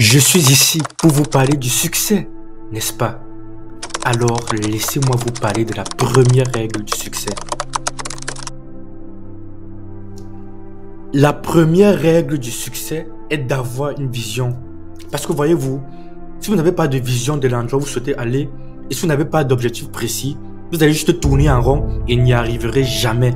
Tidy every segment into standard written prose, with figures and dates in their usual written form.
Je suis ici pour vous parler du succès, n'est-ce pas? Alors laissez-moi vous parler de la première règle du succès. La première règle du succès est d'avoir une vision. Parce que voyez-vous, si vous n'avez pas de vision de l'endroit où vous souhaitez aller, et si vous n'avez pas d'objectif précis, vous allez juste tourner en rond et n'y arriverez jamais.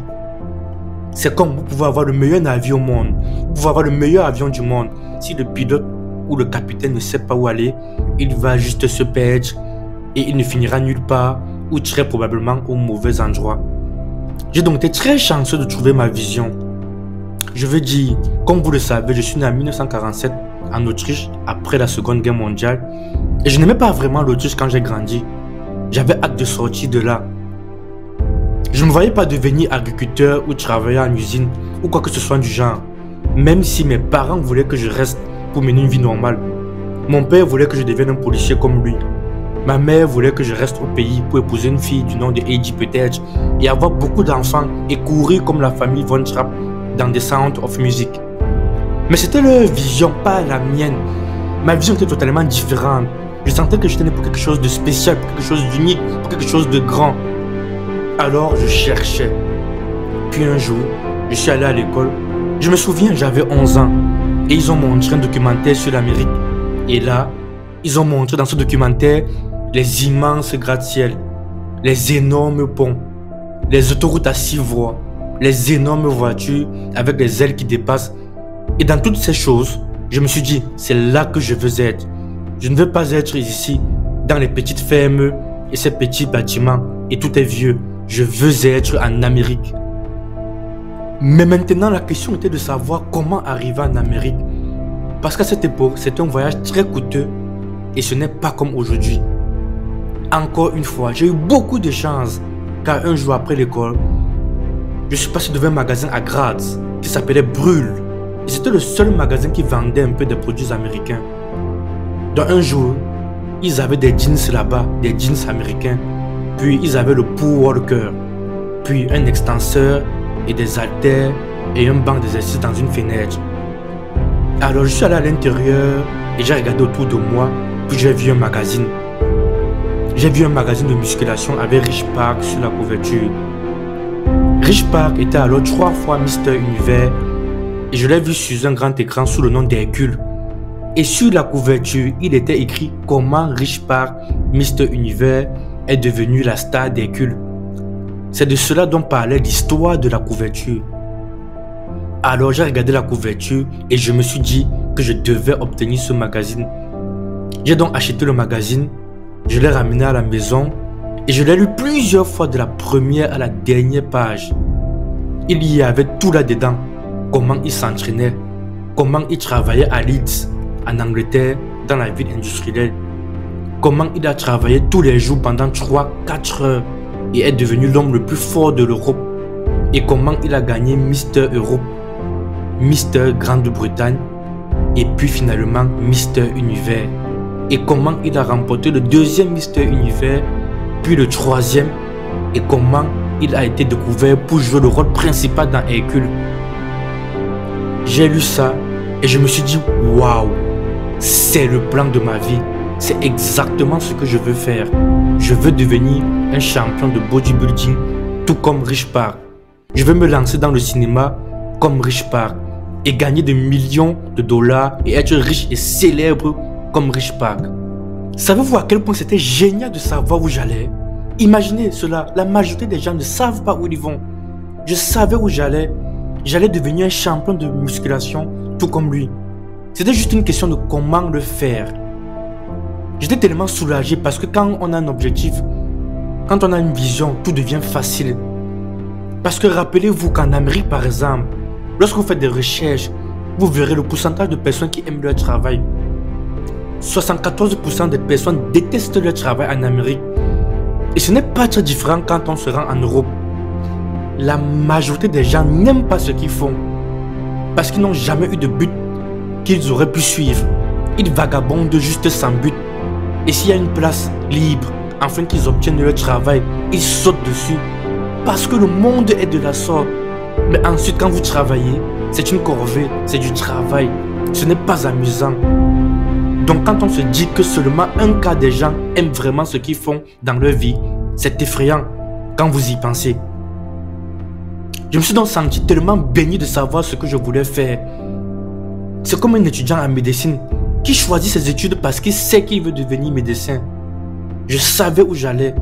C'est comme vous pouvez avoir le meilleur navire au monde, vous pouvez avoir le meilleur avion du monde. Si le pilote ou le capitaine ne sait pas où aller, il va juste se perdre et il ne finira nulle part ou très probablement au mauvais endroit. J'ai donc été très chanceux de trouver ma vision. Je veux dire, comme vous le savez, je suis né en 1947 en Autriche après la Seconde Guerre mondiale et je n'aimais pas vraiment l'Autriche quand j'ai grandi. J'avais hâte de sortir de là. Je ne me voyais pas devenir agriculteur ou travailler en usine ou quoi que ce soit du genre, même si mes parents voulaient que je reste pour mener une vie normale. Mon père voulait que je devienne un policier comme lui. Ma mère voulait que je reste au pays pour épouser une fille du nom de Heidi peut-être et avoir beaucoup d'enfants et courir comme la famille Von Trapp dans des Sound of Music. Mais c'était leur vision, pas la mienne. Ma vision était totalement différente. Je sentais que j'étais né pour quelque chose de spécial, pour quelque chose d'unique, pour quelque chose de grand. Alors je cherchais. Puis un jour, je suis allé à l'école. Je me souviens, j'avais 11 ans. Et ils ont montré un documentaire sur l'Amérique. Et là, ils ont montré dans ce documentaire les immenses gratte-ciel, les énormes ponts, les autoroutes à 6 voies, les énormes voitures avec des ailes qui dépassent. Et dans toutes ces choses, je me suis dit, c'est là que je veux être. Je ne veux pas être ici, dans les petites fermes et ces petits bâtiments, et tout est vieux. Je veux être en Amérique. Mais maintenant, la question était de savoir comment arriver en Amérique. Parce qu'à cette époque, c'était un voyage très coûteux et ce n'est pas comme aujourd'hui. Encore une fois, j'ai eu beaucoup de chance car un jour après l'école, je suis passé devant un magasin à Graz qui s'appelait Brühl. Et c'était le seul magasin qui vendait un peu de produits américains. Dans un jour, ils avaient des jeans là-bas, des jeans américains. Puis ils avaient le pull walker, puis un extenseur et des haltères et un banc d'exercice dans une fenêtre. Alors je suis allé à l'intérieur et j'ai regardé autour de moi, puis j'ai vu un magazine. J'ai vu un magazine de musculation avec Rich Park sur la couverture. Rich Park était alors 3 fois Mr. Univers et je l'ai vu sur un grand écran sous le nom d'Hercule. Et sur la couverture, il était écrit comment Rich Park, Mr. Univers, est devenu la star d'Hercule. C'est de cela dont parlait l'histoire de la couverture. Alors j'ai regardé la couverture et je me suis dit que je devais obtenir ce magazine. J'ai donc acheté le magazine, je l'ai ramené à la maison et je l'ai lu plusieurs fois de la première à la dernière page. Il y avait tout là-dedans. Comment il s'entraînait, comment il travaillait à Leeds, en Angleterre, dans la ville industrielle. Comment il a travaillé tous les jours pendant 3-4 heures et est devenu l'homme le plus fort de l'Europe. Et comment il a gagné Mister Europe, Mister Grande-Bretagne et puis finalement Mister Univers. Et comment il a remporté le 2e Mister Univers, puis le 3e. Et comment il a été découvert pour jouer le rôle principal dans Hercule. J'ai lu ça et je me suis dit, waouh, c'est le plan de ma vie. C'est exactement ce que je veux faire. Je veux devenir un champion de bodybuilding, tout comme Rich Park. Je veux me lancer dans le cinéma comme Rich Park et gagner des millions de dollars et être riche et célèbre comme Rich Park. Savez-vous à quel point c'était génial de savoir où j'allais? Imaginez cela, la majorité des gens ne savent pas où ils vont. Je savais où j'allais. J'allais devenir un champion de musculation, tout comme lui. C'était juste une question de comment le faire. J'étais tellement soulagé parce que quand on a un objectif, quand on a une vision, tout devient facile. Parce que rappelez-vous qu'en Amérique par exemple, lorsque vous faites des recherches, vous verrez le pourcentage de personnes qui aiment leur travail. 74% des personnes détestent leur travail en Amérique. Et ce n'est pas très différent quand on se rend en Europe. La majorité des gens n'aiment pas ce qu'ils font parce qu'ils n'ont jamais eu de but qu'ils auraient pu suivre. Ils vagabondent juste sans but. Et s'il y a une place libre, afin qu'ils obtiennent leur travail, ils sautent dessus. Parce que le monde est de la sorte. Mais ensuite, quand vous travaillez, c'est une corvée, c'est du travail. Ce n'est pas amusant. Donc quand on se dit que seulement un quart des gens aiment vraiment ce qu'ils font dans leur vie, c'est effrayant quand vous y pensez. Je me suis donc senti tellement béni de savoir ce que je voulais faire. C'est comme un étudiant en médecine qui choisit ses études parce qu'il sait qu'il veut devenir médecin. Je savais où j'allais.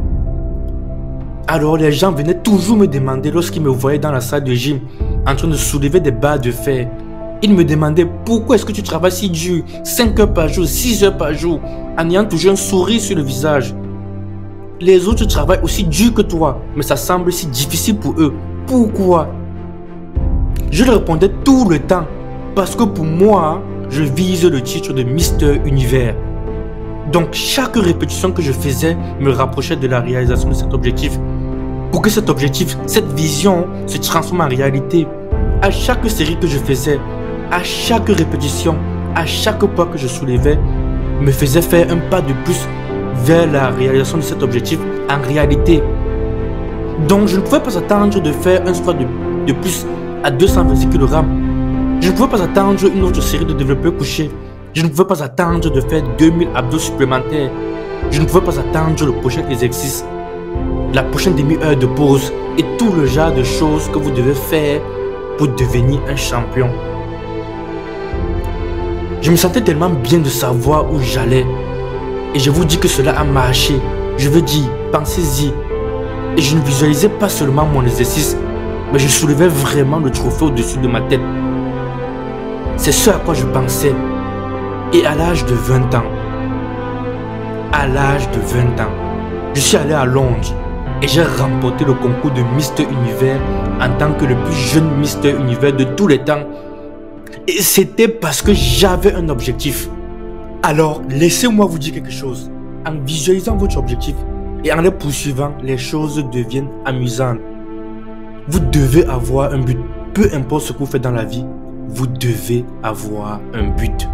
Alors les gens venaient toujours me demander lorsqu'ils me voyaient dans la salle de gym en train de soulever des barres de fer. Ils me demandaient pourquoi est-ce que tu travailles si dur, 5 heures par jour, 6 heures par jour, en ayant toujours un sourire sur le visage. Les autres travaillent aussi dur que toi, mais ça semble si difficile pour eux. Pourquoi? Je leur répondais tout le temps, parce que pour moi, je vise le titre de Mister Univers. Donc chaque répétition que je faisais me rapprochait de la réalisation de cet objectif. Pour que cet objectif, cette vision se transforme en réalité, à chaque série que je faisais, à chaque répétition, à chaque pas que je soulevais, me faisait faire un pas de plus vers la réalisation de cet objectif en réalité. Donc je ne pouvais pas attendre de faire un squat de plus à 220 kg. Je ne pouvais pas attendre une autre série de développeurs couchés. Je ne pouvais pas attendre de faire 2000 abdos supplémentaires. Je ne pouvais pas attendre le prochain exercice, la prochaine demi-heure de pause et tout le genre de choses que vous devez faire pour devenir un champion. Je me sentais tellement bien de savoir où j'allais. Et je vous dis que cela a marché. Je veux dire, pensez-y. Et je ne visualisais pas seulement mon exercice, mais je soulevais vraiment le trophée au-dessus de ma tête. C'est ce à quoi je pensais. Et à l'âge de 20 ans, je suis allé à Londres et j'ai remporté le concours de Mister Univers en tant que le plus jeune Mister Univers de tous les temps. Et c'était parce que j'avais un objectif. Alors, laissez-moi vous dire quelque chose. En visualisant votre objectif et en le poursuivant, les choses deviennent amusantes. Vous devez avoir un but. Peu importe ce que vous faites dans la vie, vous devez avoir un but.